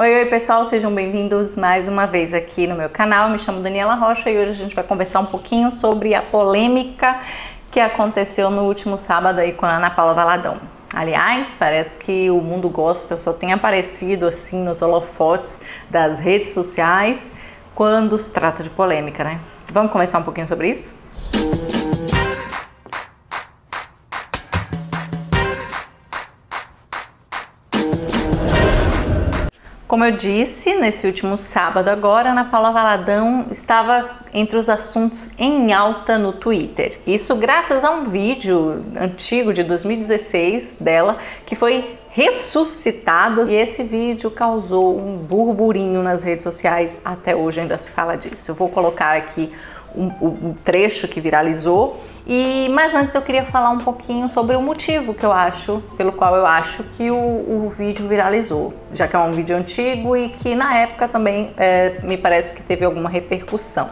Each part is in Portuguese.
Oi pessoal, sejam bem-vindos mais uma vez aqui no meu canal. Eu me chamo Daniela Rocha e hoje a gente vai conversar um pouquinho sobre a polêmica que aconteceu no último sábado aí com a Ana Paula Valadão. Aliás, parece que o mundo gospel só tem aparecido assim nos holofotes das redes sociais quando se trata de polêmica, né? Vamos conversar um pouquinho sobre isso? Como eu disse, nesse último sábado agora, Ana Paula Valadão estava entre os assuntos em alta no Twitter. Isso graças a um vídeo antigo de 2016 dela, que foi ressuscitado, e esse vídeo causou um burburinho nas redes sociais, até hoje ainda se fala disso. Eu vou colocar aqui um trecho que viralizou, mas antes eu queria falar um pouquinho sobre o motivo pelo qual eu acho que o vídeo viralizou, já que é um vídeo antigo e que na época também me parece que teve alguma repercussão.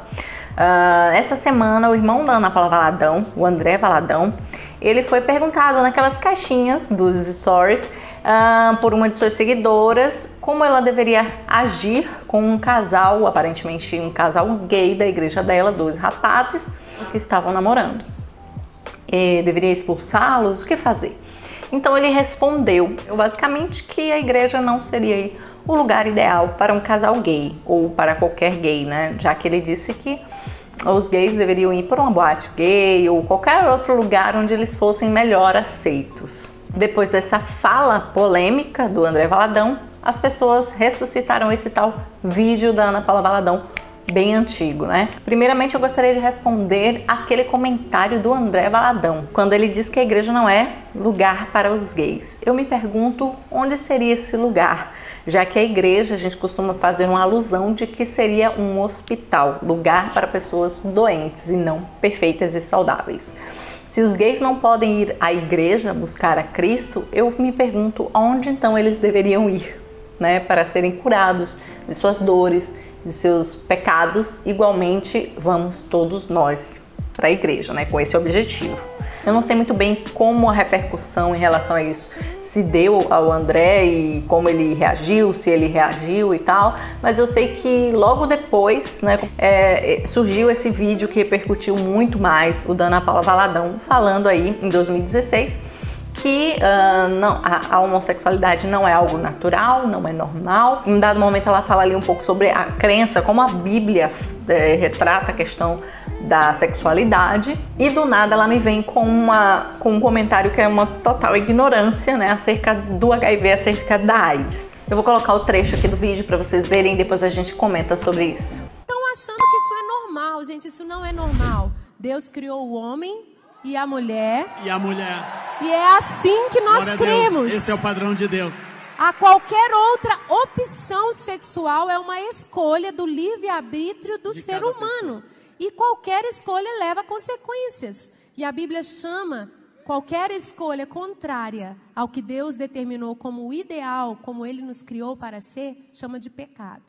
Essa semana o irmão da Ana Paula Valadão, o André Valadão, ele foi perguntado naquelas caixinhas dos stories por uma de suas seguidoras como ela deveria agir com um casal, aparentemente um casal gay da igreja dela, dois rapazes que estavam namorando. E deveria expulsá-los? O que fazer? Então ele respondeu basicamente que a igreja não seria o lugar ideal para um casal gay ou para qualquer gay, né? Já que ele disse que os gays deveriam ir para uma boate gay ou qualquer outro lugar onde eles fossem melhor aceitos. Depois dessa fala polêmica do André Valadão, as pessoas ressuscitaram esse tal vídeo da Ana Paula Valadão, bem antigo, né? Primeiramente eu gostaria de responder aquele comentário do André Valadão, quando ele diz que a igreja não é lugar para os gays. Eu me pergunto onde seria esse lugar, já que a igreja, a gente costuma fazer uma alusão de que seria um hospital, lugar para pessoas doentes e não perfeitas e saudáveis. Se os gays não podem ir à igreja buscar a Cristo, eu me pergunto onde então eles deveriam ir, né, para serem curados de suas dores, de seus pecados. Igualmente vamos todos nós para a igreja, né, com esse objetivo. Eu não sei muito bem como a repercussão em relação a isso se deu ao André e como ele reagiu, se ele reagiu e tal, mas eu sei que logo depois, né, surgiu esse vídeo que repercutiu muito mais, o da Ana Paula Valadão, falando aí em 2016 que a homossexualidade não é algo natural, não é normal. Em um dado momento ela fala ali um pouco sobre a crença, como a Bíblia retrata a questão da sexualidade, e do nada ela me vem com um comentário que é uma total ignorância, né, acerca do HIV, acerca da AIDS. Eu vou colocar o trecho aqui do vídeo para vocês verem e depois a gente comenta sobre isso. Estão achando que isso é normal, gente, isso não é normal. Deus criou o homem e a mulher. E é assim que nós cremos. Esse é o padrão de Deus. A qualquer outra opção sexual é uma escolha do livre-arbítrio do ser humano. E qualquer escolha leva consequências. E a Bíblia chama qualquer escolha contrária ao que Deus determinou como ideal, como Ele nos criou para ser, chama de pecado.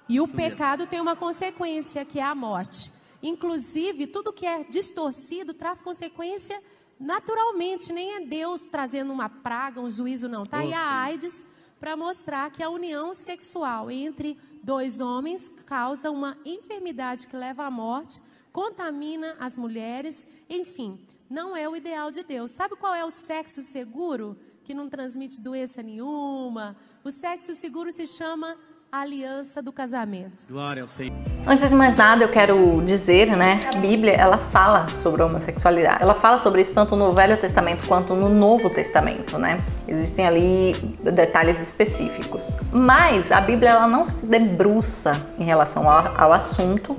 E o pecado tem uma consequência, que é a morte. Inclusive, tudo que é distorcido traz consequência naturalmente. Nem é Deus trazendo uma praga, um juízo, não. Tá aí a AIDS para mostrar que a união sexual entre dois homens causa uma enfermidade que leva à morte, contamina as mulheres, enfim, não é o ideal de Deus. Sabe qual é o sexo seguro? Que não transmite doença nenhuma. O sexo seguro se chama aliança do casamento. Glória ao Senhor. Antes de mais nada, eu quero dizer, né, a Bíblia, ela fala sobre a homossexualidade. Ela fala sobre isso tanto no Velho Testamento quanto no Novo Testamento, né? Existem ali detalhes específicos. Mas a Bíblia, ela não se debruça em relação ao assunto.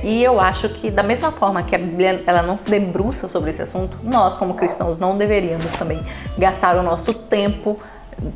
E eu acho que da mesma forma que a Bíblia, ela não se debruça sobre esse assunto, nós como cristãos não deveríamos também gastar o nosso tempo,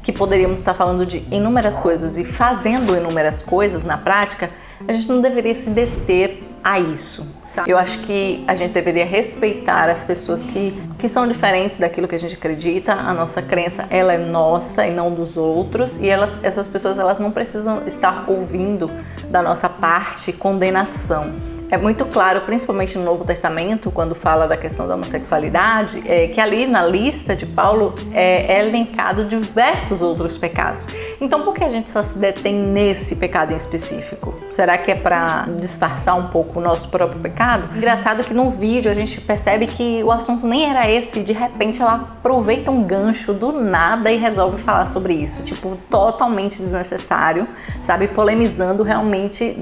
que poderíamos estar falando de inúmeras coisas e fazendo inúmeras coisas na prática. A gente não deveria se deter a isso, sabe? Eu acho que a gente deveria respeitar as pessoas que são diferentes daquilo que a gente acredita. A nossa crença, ela é nossa e não dos outros, e essas pessoas, elas não precisam estar ouvindo da nossa parte condenação. É muito claro, principalmente no Novo Testamento, quando fala da questão da homossexualidade, que ali na lista de Paulo é elencado diversos outros pecados. Então por que a gente só se detém nesse pecado em específico? Será que é para disfarçar um pouco o nosso próprio pecado? Engraçado que no vídeo a gente percebe que o assunto nem era esse, de repente ela aproveita um gancho do nada e resolve falar sobre isso, tipo, totalmente desnecessário, sabe, polemizando realmente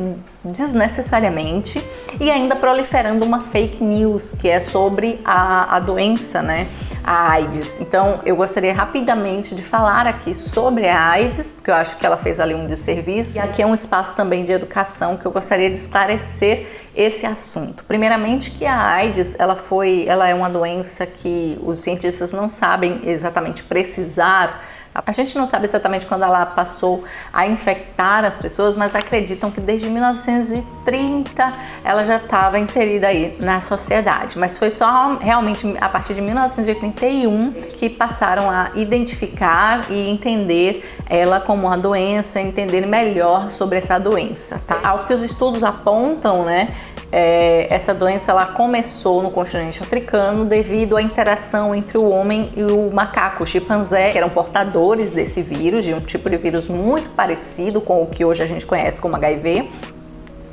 desnecessariamente e ainda proliferando uma fake news que é sobre a doença, né, a AIDS. Então eu gostaria rapidamente de falar aqui sobre a AIDS, porque eu acho que ela fez ali um desserviço, e aqui é um espaço também de educação que eu gostaria de esclarecer esse assunto. Primeiramente que a AIDS, ela é uma doença que os cientistas não sabem exatamente precisar. A gente não sabe exatamente quando ela passou a infectar as pessoas, mas acreditam que desde 1930 ela já estava inserida aí na sociedade. Mas foi só realmente a partir de 1981 que passaram a identificar e entender ela como uma doença, entender melhor sobre essa doença, tá? Ao que os estudos apontam, né? Essa doença ela começou no continente africano devido à interação entre o homem e o macaco, o chimpanzé, que eram portadores desse vírus, de um tipo de vírus muito parecido com o que hoje a gente conhece como HIV.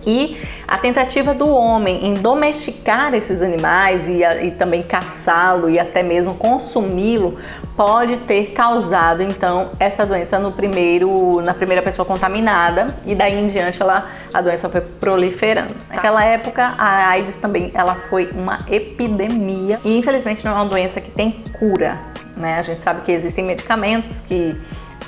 E a tentativa do homem em domesticar esses animais e também caçá-lo e até mesmo consumi-lo pode ter causado então essa doença na primeira pessoa contaminada, e daí em diante a doença foi proliferando. Naquela época a AIDS também ela foi uma epidemia e infelizmente não é uma doença que tem cura, né? A gente sabe que existem medicamentos que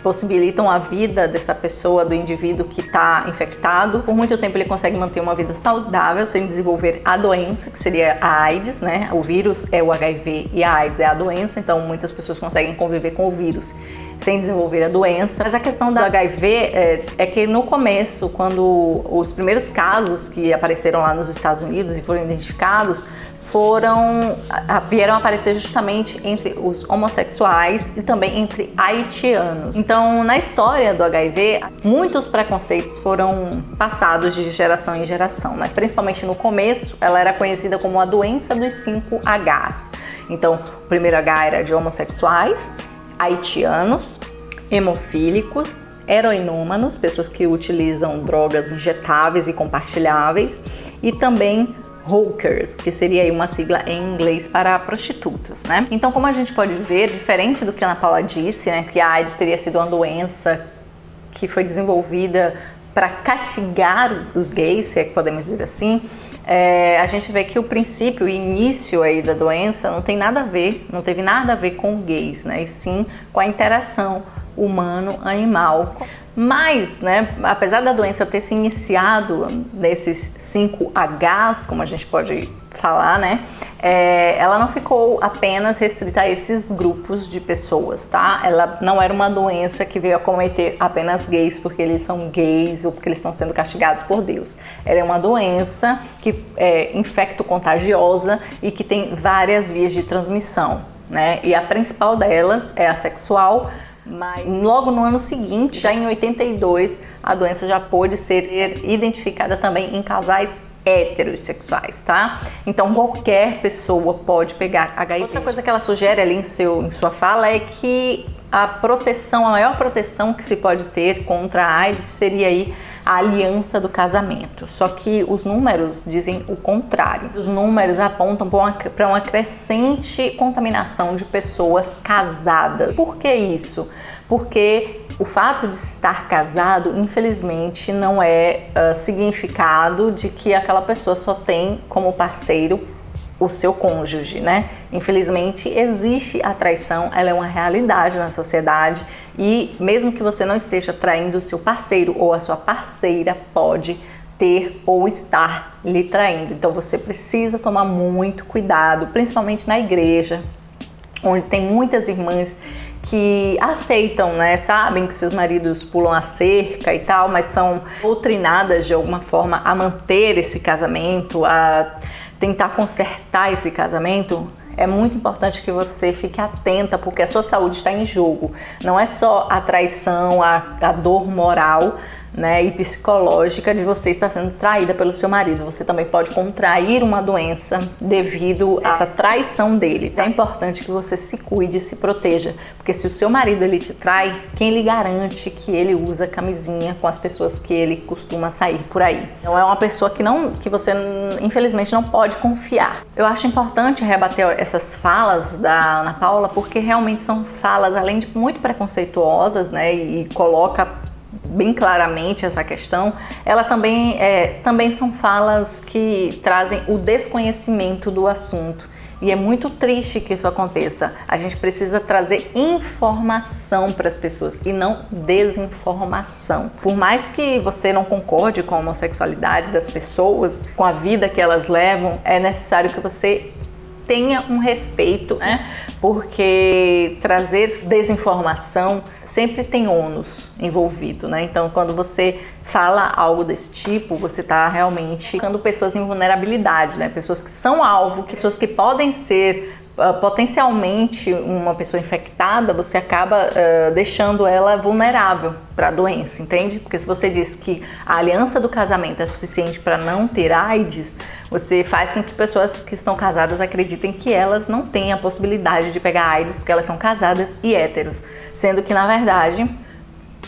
possibilitam a vida dessa pessoa, do indivíduo que está infectado. Por muito tempo ele consegue manter uma vida saudável sem desenvolver a doença, que seria a AIDS, né? O vírus é o HIV e a AIDS é a doença, então muitas pessoas conseguem conviver com o vírus sem desenvolver a doença. Mas a questão do HIV é que no começo, quando os primeiros casos que apareceram lá nos Estados Unidos e foram identificados, vieram aparecer justamente entre os homossexuais e também entre haitianos. Então, na história do HIV, muitos preconceitos foram passados de geração em geração, né? Principalmente no começo, ela era conhecida como a doença dos 5 Hs. Então, o primeiro H era de homossexuais, haitianos, hemofílicos, heroinômanos, pessoas que utilizam drogas injetáveis e compartilháveis, e também hookers, que seria aí uma sigla em inglês para prostitutas, né? Então, como a gente pode ver, diferente do que a Ana Paula disse, né, que a AIDS teria sido uma doença que foi desenvolvida para castigar os gays, se é que podemos dizer assim, a gente vê que o princípio, o início aí da doença não teve nada a ver com gays, né? E sim com a interação humano-animal. Mas, né, apesar da doença ter se iniciado nesses 5 Hs, como a gente pode falar, né, ela não ficou apenas restrita a esses grupos de pessoas, tá? Ela não era uma doença que veio acometer apenas gays porque eles são gays ou porque eles estão sendo castigados por Deus. Ela é uma doença que é infecto-contagiosa e que tem várias vias de transmissão, né? E a principal delas é a sexual. Mas logo no ano seguinte, já em 82, a doença já pôde ser identificada também em casais heterossexuais, tá? Então qualquer pessoa pode pegar HIV. Outra coisa que ela sugere ali em sua fala é que a maior proteção que se pode ter contra a AIDS seria aí a aliança do casamento. Só que os números dizem o contrário. Os números apontam para uma crescente contaminação de pessoas casadas. Por que isso? Porque o fato de estar casado, infelizmente, não é significado de que aquela pessoa só tem como parceiro o seu cônjuge, né? Infelizmente existe a traição, ela é uma realidade na sociedade e mesmo que você não esteja traindo o seu parceiro ou a sua parceira, pode ter ou estar lhe traindo. Então você precisa tomar muito cuidado, principalmente na igreja, onde tem muitas irmãs que aceitam, né, sabem que seus maridos pulam a cerca e tal, mas são doutrinadas de alguma forma a manter esse casamento, a tentar consertar esse casamento. É muito importante que você fique atenta, porque a sua saúde está em jogo. Não é só a traição, a dor moral, né, e psicológica de você estar sendo traída pelo seu marido. Você também pode contrair uma doença devido a essa traição dele. É importante que você se cuide e se proteja, porque se o seu marido ele te trai, quem lhe garante que ele usa camisinha com as pessoas que ele costuma sair por aí? Então é uma pessoa que você infelizmente não pode confiar. Eu acho importante rebater essas falas da Ana Paula, porque realmente são falas, além de muito preconceituosas, né, e coloca bem claramente essa questão, ela também são falas que trazem o desconhecimento do assunto. E é muito triste que isso aconteça. A gente precisa trazer informação para as pessoas e não desinformação. Por mais que você não concorde com a homossexualidade das pessoas, com a vida que elas levam, é necessário que você tenha um respeito, né? Porque trazer desinformação sempre tem ônus envolvido, né? Então, quando você fala algo desse tipo, você está realmente colocando pessoas em vulnerabilidade, né? Pessoas que são alvo, pessoas que podem ser potencialmente uma pessoa infectada, você acaba deixando ela vulnerável para a doença, entende? Porque se você diz que a aliança do casamento é suficiente para não ter AIDS, você faz com que pessoas que estão casadas acreditem que elas não têm a possibilidade de pegar AIDS porque elas são casadas e héteros, sendo que na verdade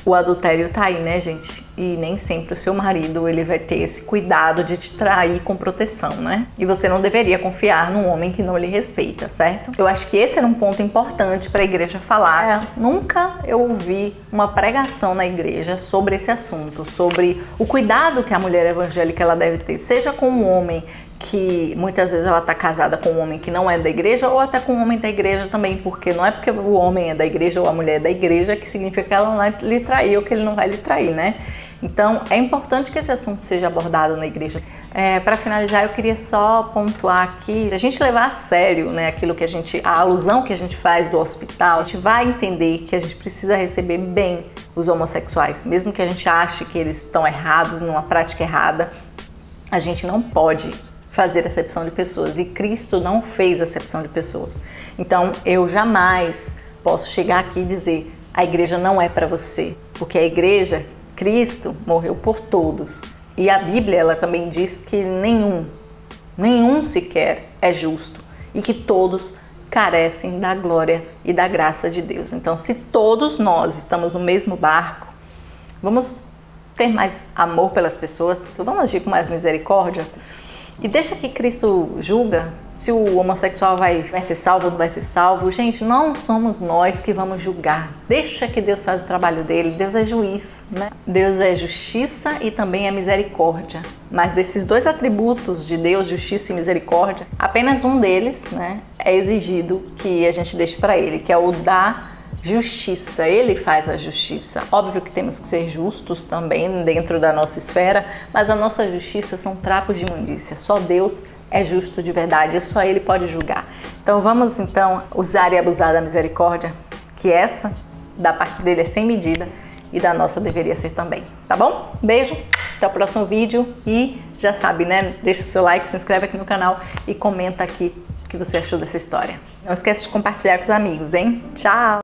o adultério tá aí, né, gente? E nem sempre o seu marido ele vai ter esse cuidado de te trair com proteção, né? E você não deveria confiar num homem que não lhe respeita, certo? Eu acho que esse era um ponto importante para a igreja falar. Nunca eu ouvi uma pregação na igreja sobre esse assunto, sobre o cuidado que a mulher evangélica ela deve ter, seja com um homem que muitas vezes ela está casada com um homem que não é da igreja, ou até com um homem da igreja também, porque não é porque o homem é da igreja ou a mulher é da igreja que significa que ela não vai lhe trair ou que ele não vai lhe trair, né? Então é importante que esse assunto seja abordado na igreja. Para finalizar, eu queria só pontuar aqui, se a gente levar a sério, né, a alusão que a gente faz do hospital, a gente vai entender que a gente precisa receber bem os homossexuais, mesmo que a gente ache que eles estão errados, numa prática errada, a gente não pode fazer acepção de pessoas, e Cristo não fez acepção de pessoas. Então eu jamais posso chegar aqui e dizer a igreja não é para você, porque a igreja, Cristo morreu por todos, e a Bíblia ela também diz que nenhum sequer é justo e que todos carecem da glória e da graça de Deus. Então se todos nós estamos no mesmo barco, vamos ter mais amor pelas pessoas, vamos agir com mais misericórdia. E deixa que Cristo julga se o homossexual vai ser salvo ou não vai ser salvo. Gente, não somos nós que vamos julgar. Deixa que Deus faz o trabalho dele. Deus é juiz, né? Deus é justiça e também é misericórdia. Mas desses dois atributos de Deus, justiça e misericórdia, apenas um deles, né, é exigido que a gente deixe para ele, que é o da justiça. Ele faz a justiça. Óbvio que temos que ser justos também dentro da nossa esfera, mas a nossa justiça são trapos de imundícia. Só Deus é justo de verdade, só Ele pode julgar. Então vamos usar e abusar da misericórdia, que essa da parte dele é sem medida e da nossa deveria ser também, tá bom? Beijo, até o próximo vídeo e já sabe, né? Deixa seu like, se inscreve aqui no canal e comenta aqui o que você achou dessa história. Não esquece de compartilhar com os amigos, hein? Tchau!